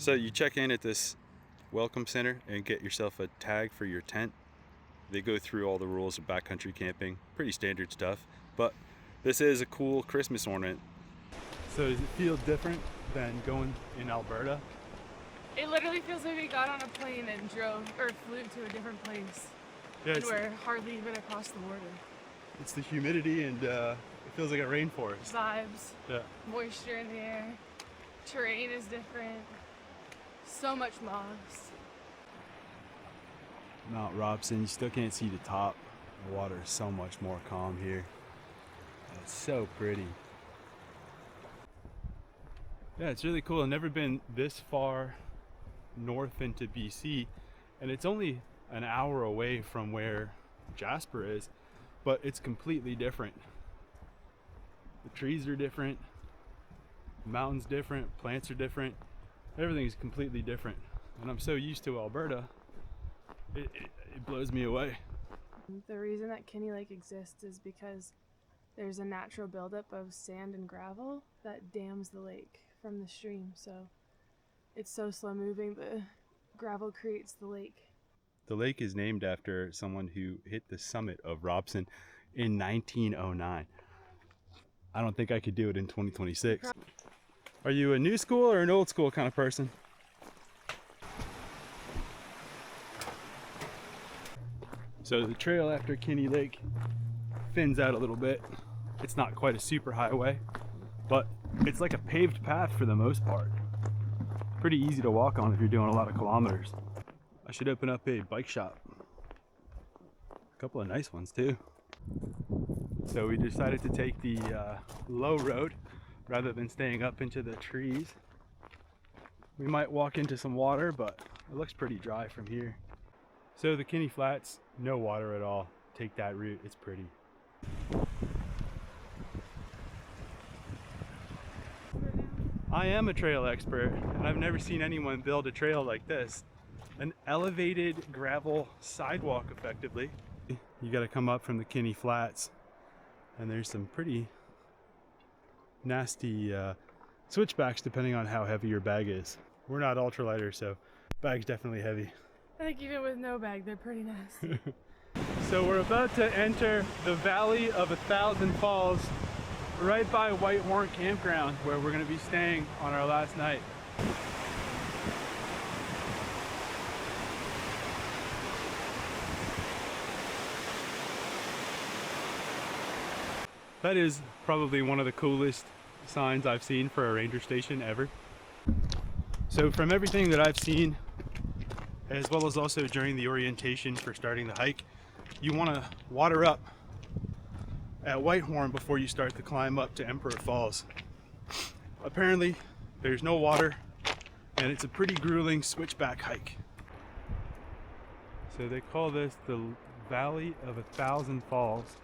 So you check in at this welcome center and get yourself a tag for your tent. They go through all the rules of backcountry camping, pretty standard stuff, but this is a cool Christmas ornament. So does it feel different than going in Alberta? It literally feels like we got on a plane and drove or flew to a different place. Yeah, and we're hardly even across the border. It's the humidity and it feels like a rainforest. Vibes, Yeah. moisture in the air, terrain is different, so much moss. Mount Robson, you still can't see the top. The water is so much more calm here. It's so pretty. Yeah, it's really cool. I've never been this far north into BC, and it's only an hour away from where Jasper is, but it's completely different. The trees are different, the mountains different, plants are different, everything's completely different. And I'm so used to Alberta, it blows me away. The reason that Kinney Lake exists is because there's a natural buildup of sand and gravel that dams the lake from the stream, so it's so slow moving, the gravel creates the lake. The lake is named after someone who hit the summit of Robson in 1909. I don't think I could do it in 2026. Are you a new school or an old school kind of person? So the trail after Kinney Lake thins out a little bit. It's not quite a super highway, but it's like a paved path for the most part. Pretty easy to walk on if you're doing a lot of kilometers. I should open up a bike shop. A couple of nice ones too. So we decided to take the low road rather than staying up into the trees. We might walk into some water, but it looks pretty dry from here. So the Kinney Flats, no water at all. Take that route, it's pretty. I am a trail expert, and I've never seen anyone build a trail like this. An elevated gravel sidewalk, effectively. You gotta come up from the Kinney Flats, and there's some pretty nasty switchbacks depending on how heavy your bag is. We're not ultralighters, so bag's definitely heavy. I think even with no bag, they're pretty nasty. So we're about to enter the Valley of 1,000 Falls, right by Whitehorn Campground, where we're going to be staying on our last night. That is probably one of the coolest signs I've seen for a ranger station ever. So from everything that I've seen, as well as also during the orientation for starting the hike, you want to water up at Whitehorn before you start the climb up to Emperor Falls. Apparently there's no water, and it's a pretty grueling switchback hike. So they call this the Valley of 1,000 Falls.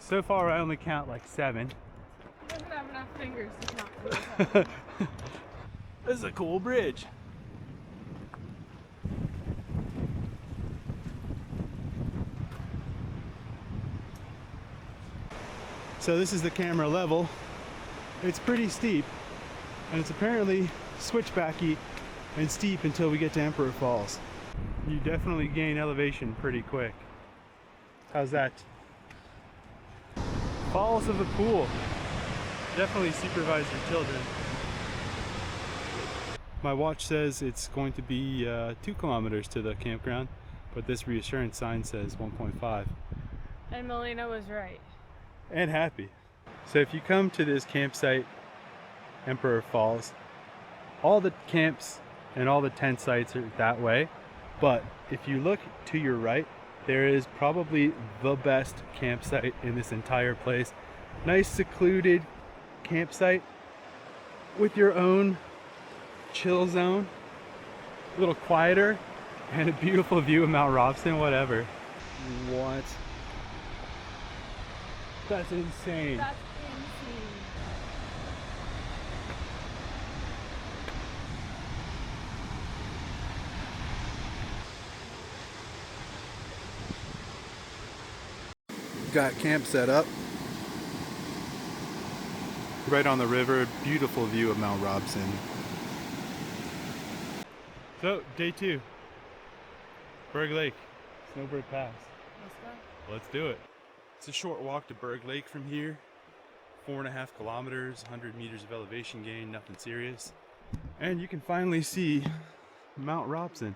So far I only count like 7. He doesn't have enough fingers to count. This is a cool bridge. So this is the camera level. It's pretty steep, and it's apparently switchbacky and steep until we get to Emperor Falls. You definitely gain elevation pretty quick. How's that? Falls of the pool. Definitely supervise your children. My watch says it's going to be 2 kilometers to the campground, but this reassurance sign says 1.5. And Melina was right. And happy. So if you come to this campsite, Emperor Falls, all the camps and all the tent sites are that way, but if you look to your right, there is probably the best campsite in this entire place. Nice secluded campsite with your own chill zone, a little quieter, and a beautiful view of Mount Robson, whatever. What? That's insane. That's insane. Got camp set up right on the river. Beautiful view of Mount Robson. So, day 2. Berg Lake, Snowbird Pass. Let's go. Let's do it. It's a short walk to Berg Lake from here. 4.5 kilometers, 100 meters of elevation gain, nothing serious. And you can finally see Mount Robson.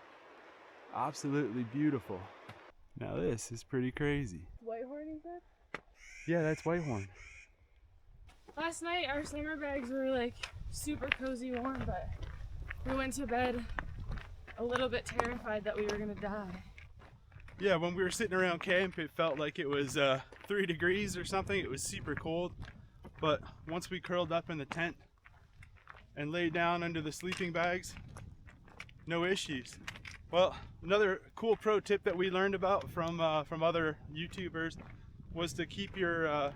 Absolutely beautiful. Now this is pretty crazy. Whitehorn, you said? Yeah, that's Whitehorn. Last night our summer bags were like super cozy warm, but we went to bed a little bit terrified that we were gonna die. Yeah, when we were sitting around camp, it felt like it was 3 degrees or something. It was super cold. But once we curled up in the tent and laid down under the sleeping bags, no issues. Well, another cool pro tip that we learned about from other YouTubers was to keep your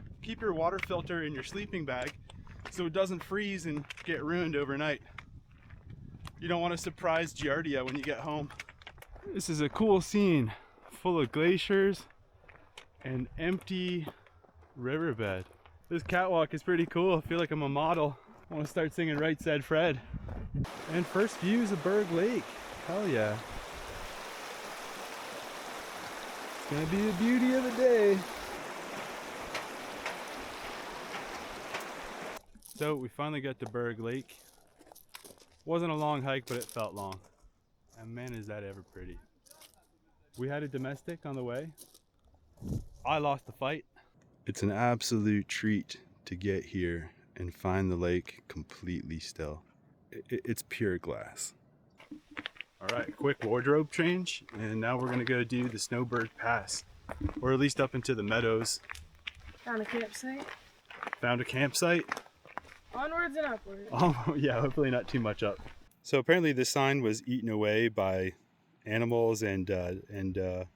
water filter in your sleeping bag so it doesn't freeze and get ruined overnight. You don't want to surprise Giardia when you get home. This is a cool scene, full of glaciers and empty riverbed. This catwalk is pretty cool. I feel like I'm a model. I want to start singing Right Said Fred. And first views of Berg Lake. Hell yeah. It's gonna be the beauty of the day. So we finally got to Berg Lake. Wasn't a long hike, but it felt long. And man, is that ever pretty. We had a domestic on the way. I lost the fight. It's an absolute treat to get here and find the lake completely still. It's pure glass. All right, quick wardrobe change, and now we're gonna go do the Snowbird Pass, or at least up into the meadows. Found a campsite. Found a campsite. Onwards and upwards. Oh yeah, hopefully not too much up. So apparently this sign was eaten away by animals and the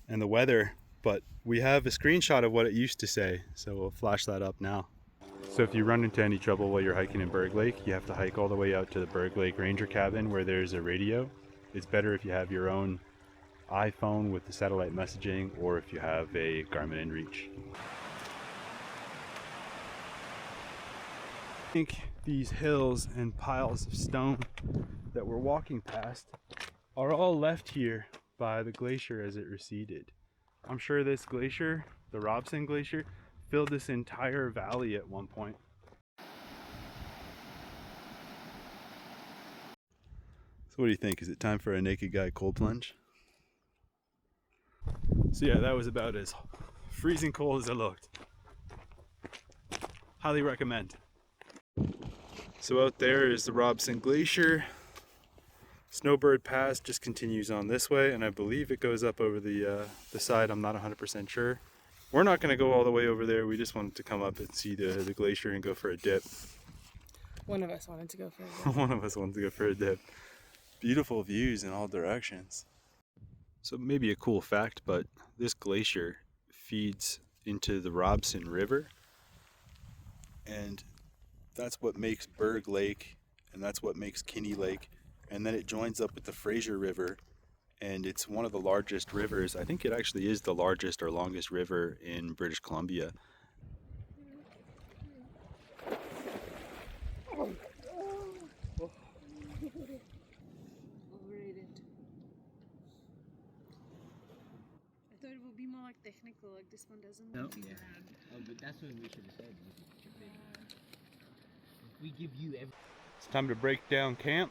weather. But we have a screenshot of what it used to say, so we'll flash that up now. So if you run into any trouble while you're hiking in Berg Lake, you have to hike all the way out to the Berg Lake Ranger cabin where there's a radio. It's better if you have your own iPhone with the satellite messaging, or if you have a Garmin InReach. I think these hills and piles of stone that we're walking past are all left here by the glacier as it receded. I'm sure this glacier, the Robson Glacier, filled this entire valley at one point. So what do you think? Is it time for a naked guy cold plunge? So yeah, that was about as freezing cold as it looked. Highly recommend. So out there is the Robson Glacier. Snowbird Pass just continues on this way, and I believe it goes up over the side. I'm not 100% sure. We're not going to go all the way over there. We just wanted to come up and see the glacier and go for a dip. One of us wanted to go for a dip. One of us wanted to go for a dip. Beautiful views in all directions. So maybe a cool fact, but this glacier feeds into the Robson River, and that's what makes Berg Lake, and that's what makes Kinney Lake. And then it joins up with the Fraser River, and it's one of the largest rivers. I think it actually is the largest or longest river in British Columbia. Overrated. I thought it would be more like technical, like this one doesn't. No. Yeah. Oh, but that's what we should have said. We give you every. It's time to break down camp.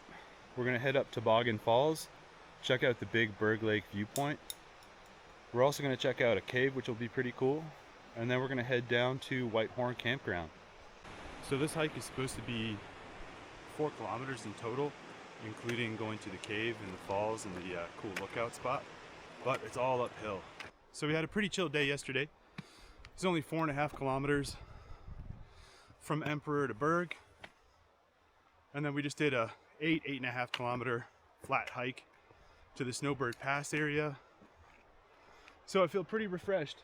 We're gonna head up Toboggan Falls, check out the big Berg Lake viewpoint. We're also gonna check out a cave, which will be pretty cool. And then we're gonna head down to Whitehorn Campground. So this hike is supposed to be 4 kilometers in total, including going to the cave and the falls and the cool lookout spot, but it's all uphill. So we had a pretty chill day yesterday. It's only 4.5 kilometers from Emperor to Berg. And then we just did a 8.5 kilometer flat hike to the Snowbird Pass area. So I feel pretty refreshed.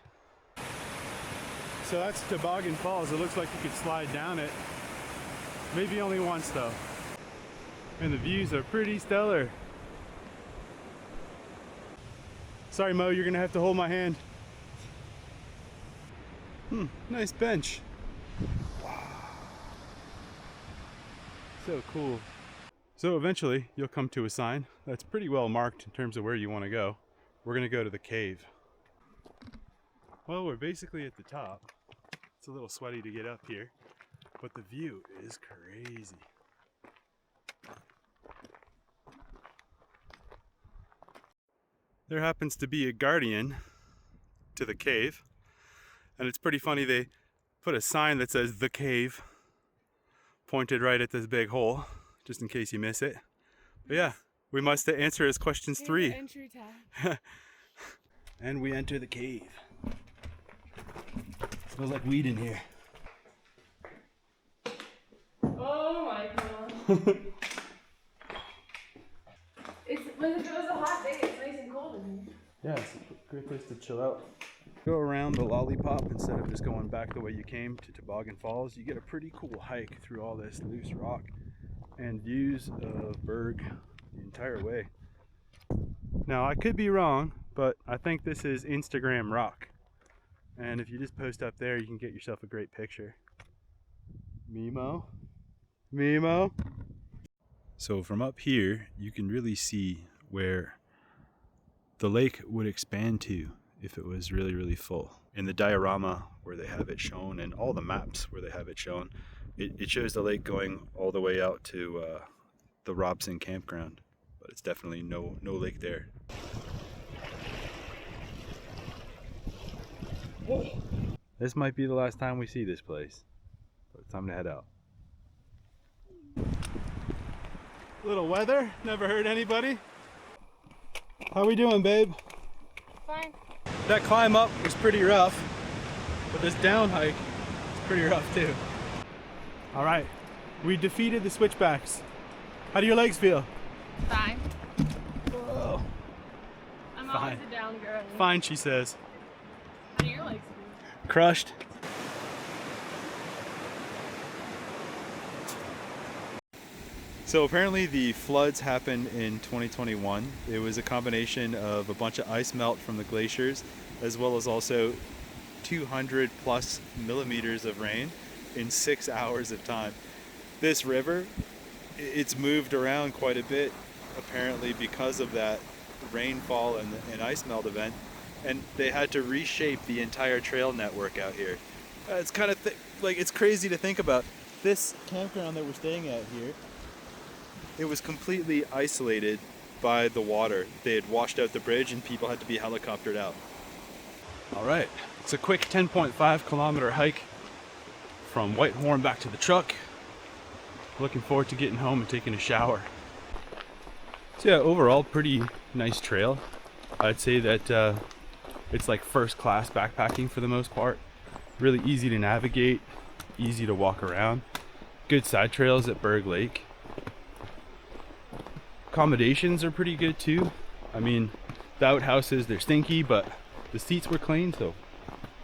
So that's Toboggan Falls. It looks like you could slide down it. Maybe only once though. And the views are pretty stellar. Sorry Mo, you're gonna have to hold my hand. Nice bench. Wow. So cool. So eventually you'll come to a sign that's pretty well marked in terms of where you want to go. We're going to go to the cave. Well, we're basically at the top. It's a little sweaty to get up here, but the view is crazy. There happens to be a guardian to the cave, and it's pretty funny. They put a sign that says "The Cave" pointed right at this big hole, just in case you miss it. But yeah, we must answer his questions 3. Entry tag. And we enter the cave. Smells like weed in here. Oh my god. When it was a hot day, it's nice and cold in here. Yeah, it's a great place to chill out. Go around the lollipop instead of just going back the way you came to Toboggan Falls. You get a pretty cool hike through all this loose rock and views of Berg the entire way. Now, I could be wrong, but I think this is Instagram rock. And if you just post up there, you can get yourself a great picture. Mimo? Mimo? So from up here, you can really see where the lake would expand to if it was really, really full. In the diorama where they have it shown, and all the maps where they have it shown, it shows the lake going all the way out to the Robson campground. But it's definitely no lake there. This might be the last time we see this place, so it's time to head out. Little weather, never hurt anybody. How we doing, babe? Fine. That climb up was pretty rough, but this down hike is pretty rough too. All right, we defeated the switchbacks. How do your legs feel? Fine. Whoa. I'm Fine. always a down girl. Fine, she says. How do your legs feel? Crushed. So apparently the floods happened in 2021. It was a combination of a bunch of ice melt from the glaciers, as well as also 200 plus millimeters of rain in 6 hours of time. This river, it's moved around quite a bit, apparently because of that rainfall and ice melt event, and they had to reshape the entire trail network out here. It's kind of like, it's crazy to think about. This campground that we're staying at here, it was completely isolated by the water. They had washed out the bridge and people had to be helicoptered out. All right, it's a quick 10.5 kilometer hike from Whitehorn back to the truck. Looking forward to getting home and taking a shower. So yeah, overall pretty nice trail. I'd say that it's like first class backpacking for the most part. Really easy to navigate, easy to walk around. Good side trails at Berg Lake. Accommodations are pretty good too. I mean, the outhouses, they're stinky, but the seats were clean, so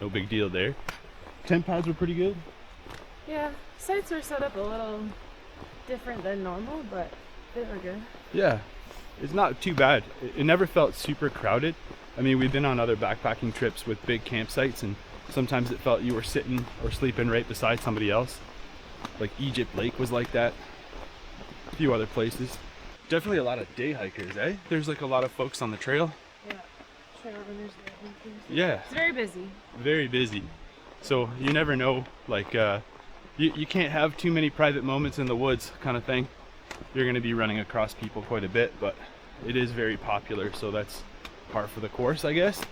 no big deal there. Tent pads were pretty good. Yeah, sites were set up a little different than normal, but they were good. Yeah, it's not too bad. It never felt super crowded. I mean, we've been on other backpacking trips with big campsites, and sometimes it felt you were sitting or sleeping right beside somebody else. Like Egypt Lake was like that. A few other places. Definitely a lot of day hikers, eh? There's like a lot of folks on the trail. Yeah, trail runners there. Yeah. It's very busy. Very busy. So you never know, like you can't have too many private moments in the woods kind of thing. You're going to be running across people quite a bit, but it is very popular, so that's par for the course, I guess.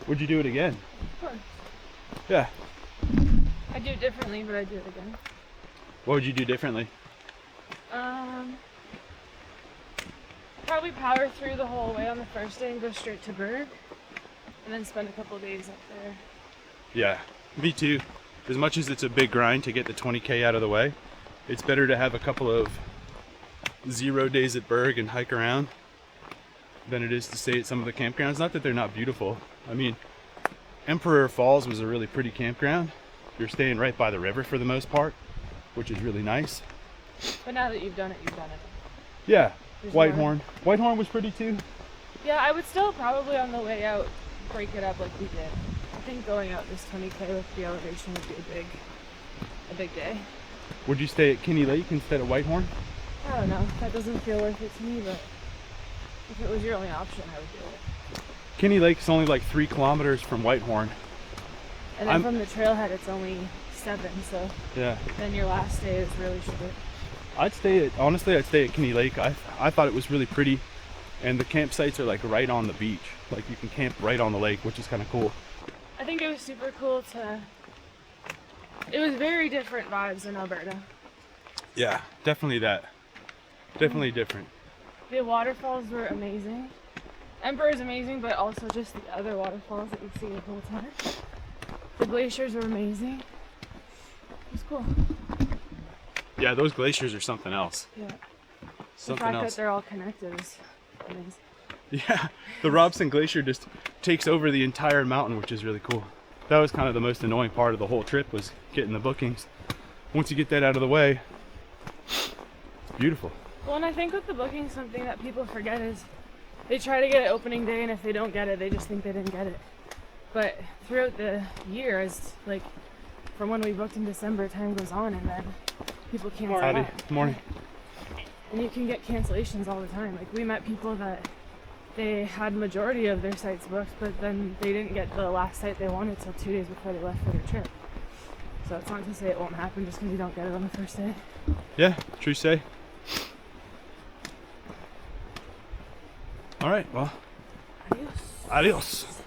Would you do it again? Of course. Yeah. I do it differently, but I do it again. What would you do differently? Probably power through the whole way on the first day and go straight to Berg, and then spend a couple of days up there. Yeah, me too. As much as it's a big grind to get the 20K out of the way, it's better to have a couple of 0 days at Berg and hike around than it is to stay at some of the campgrounds. Not that they're not beautiful. I mean, Emperor Falls was a really pretty campground. You're staying right by the river for the most part, which is really nice. But now that you've done it, you've done it. Yeah, There's Whitehorn. Whitehorn was pretty too. Yeah, I would still probably on the way out break it up like we did. I think going out this 20K with the elevation would be a big day. Would you stay at Kinney Lake instead of Whitehorn? I don't know. That doesn't feel worth it to me, but if it was your only option, I would do it. Kinney Lake is only like 3 kilometers from Whitehorn. And then from the trailhead, it's only 7, so Yeah. then your last day is really short. I'd stay at Kinney Lake. I thought it was really pretty, and the campsites are like right on the beach. Like you can camp right on the lake, which is kind of cool. I think it was super cool to. It was very different vibes in Alberta. Yeah, definitely that. Definitely different. The waterfalls were amazing. Emperor is amazing, but also just the other waterfalls that you see the whole time. The glaciers were amazing. It was cool. Yeah, those glaciers are something else. Yeah. Something the fact else. that they're all connected is amazing. Yeah, the Robson Glacier just takes over the entire mountain, which is really cool. That was kind of the most annoying part of the whole trip, was getting the bookings. Once you get that out of the way, it's beautiful. Well, and I think with the booking, something that people forget is they try to get it opening day, and if they don't get it, they just think they didn't get it. But throughout the year, as like from when we booked in December, time goes on, and then people cancel Howdy. out. Morning. And you can get cancellations all the time. Like we met people that they had majority of their sites booked, but then they didn't get the last site they wanted till 2 days before they left for their trip. So it's not to say it won't happen just because you don't get it on the first day. Yeah, true say. All right, well, Adios. adios.